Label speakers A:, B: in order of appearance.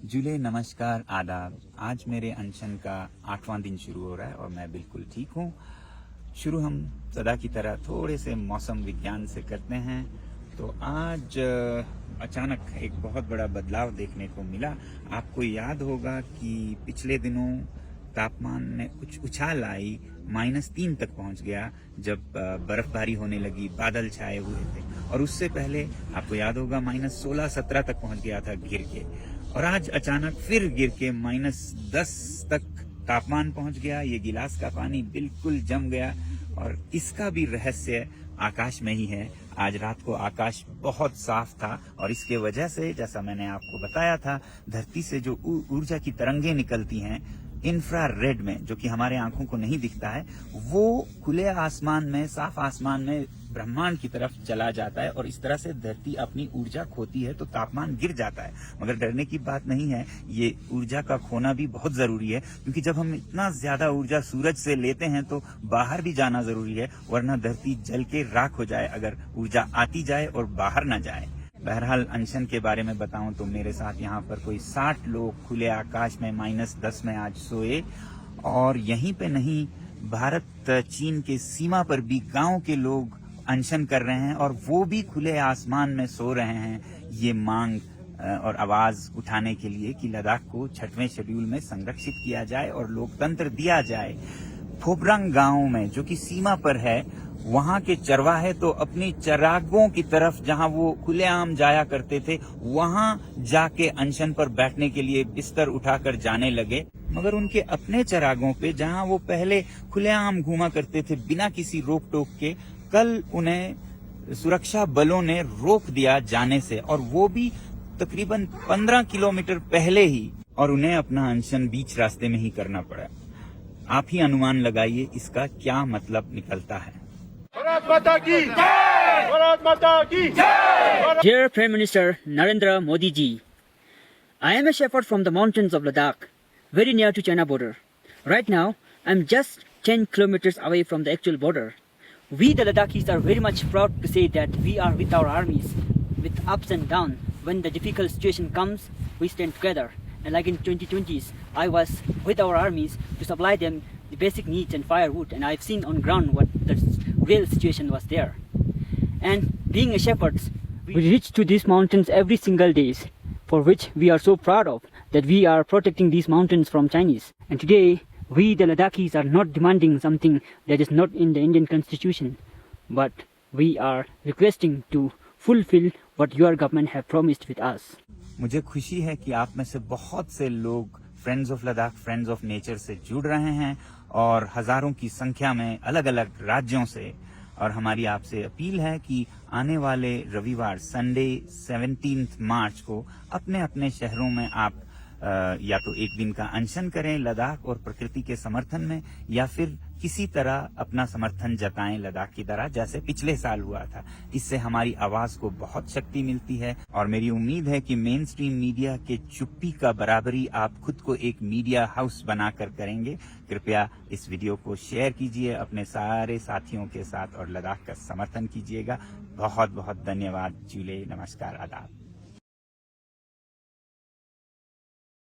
A: जुले नमस्कार आदाब। आज मेरे अनशन का 8वां दिन शुरू हो रहा है और मैं बिल्कुल ठीक हूँ। शुरू हम सदा की तरह थोड़े से मौसम विज्ञान से करते हैं। तो आज अचानक एक बहुत बड़ा बदलाव देखने को मिला। आपको याद होगा कि पिछले दिनों तापमान में कुछ उछाल आई, -3 तक पहुंच गया जब बर्फबारी होने लगी, बादल छाए हुए थे। और उससे पहले आपको याद होगा -16-17 तक पहुंच गया था गिर के। और आज अचानक फिर गिर के -10 तक तापमान पहुंच गया। ये गिलास का पानी बिल्कुल जम गया और इसका भी रहस्य आकाश में ही है। आज रात को आकाश बहुत साफ था और इसके वजह से, जैसा मैंने आपको बताया था, धरती से जो ऊर्जा की तरंगें निकलती हैं इंफ्रारेड में, जो कि हमारे आंखों को नहीं दिखता है, वो खुले आसमान में, साफ आसमान में ब्रह्मांड की तरफ चला जाता है और इस तरह से धरती अपनी ऊर्जा खोती है तो तापमान गिर जाता है। मगर डरने की बात नहीं है, ये ऊर्जा का खोना भी बहुत जरूरी है, क्योंकि जब हम इतना ज्यादा ऊर्जा सूरज से लेते हैं तो बाहर भी जाना जरूरी है, वरना धरती जल के राख हो जाए अगर ऊर्जा आती जाए और बाहर ना जाए। बहरहाल अनशन के बारे में बताऊं तो मेरे साथ यहाँ पर कोई 60 लोग खुले आकाश में -10 में आज सोए। और यहीं पे नहीं, भारत चीन के सीमा पर भी गांव के लोग अनशन कर रहे हैं और वो भी खुले आसमान में सो रहे हैं, ये मांग और आवाज उठाने के लिए कि लद्दाख को 6वें शेड्यूल में संरक्षित किया जाए और लोकतंत्र दिया जाए। फोबरंग गांव में, जो कि सीमा पर है, वहां के चरवाहे तो अपनी चरागों की तरफ, जहां वो खुलेआम जाया करते थे, वहां जाके अनशन पर बैठने के लिए बिस्तर उठाकर जाने लगे। मगर उनके अपने चरागों पे, जहां वो पहले खुलेआम घूमा करते थे बिना किसी रोक टोक के, कल उन्हें सुरक्षा बलों ने रोक दिया जाने से, और वो भी तकरीबन 15 किलोमीटर पहले ही, और उन्हें अपना अनशन बीच रास्ते में ही करना पड़ा। आप ही अनुमान लगाइए इसका क्या मतलब निकलता है।
B: भारत माता की जय! भारत माता की जय!
C: Dear Prime Minister Narendra Modi ji, I am a shepherd from the mountains of Ladakh, very near to China border. Right now, I'm just 10 kilometers away from the actual border. We the Ladakhis are very much proud to say that we are with our armies, with ups and downs. When the difficult situation comes, we stand together. And like in 2020s, I was with our armies to supply them the basic needs and firewood, and I've seen on ground what the real situation was there. And being a shepherds, we reach to these mountains every single days, for which we are so proud of, that we are protecting these mountains from Chinese. And today, we the Ladakhis are not demanding something that is not in the Indian constitution, but we are requesting to fulfill what your government have promised with us.
A: मुझे खुशी है कि आप में से बहुत से लोग friends of Ladakh, friends of nature से जुड़ रहे हैं और हजारों की संख्या में अलग अलग राज्यों से। और हमारी आपसे अपील है कि आने वाले रविवार, संडे 17 मार्च को अपने अपने शहरों में आप या तो एक दिन का अनशन करें लद्दाख और प्रकृति के समर्थन में, या फिर किसी तरह अपना समर्थन जताएं लद्दाख की तरह, जैसे पिछले साल हुआ था। इससे हमारी आवाज को बहुत शक्ति मिलती है और मेरी उम्मीद है कि मेन स्ट्रीम मीडिया के चुप्पी का बराबरी आप खुद को एक मीडिया हाउस बनाकर करेंगे। कृपया इस वीडियो को शेयर कीजिए अपने सारे साथियों के साथ और लद्दाख का समर्थन कीजिएगा। बहुत बहुत धन्यवाद। जुले नमस्कार, आदाब।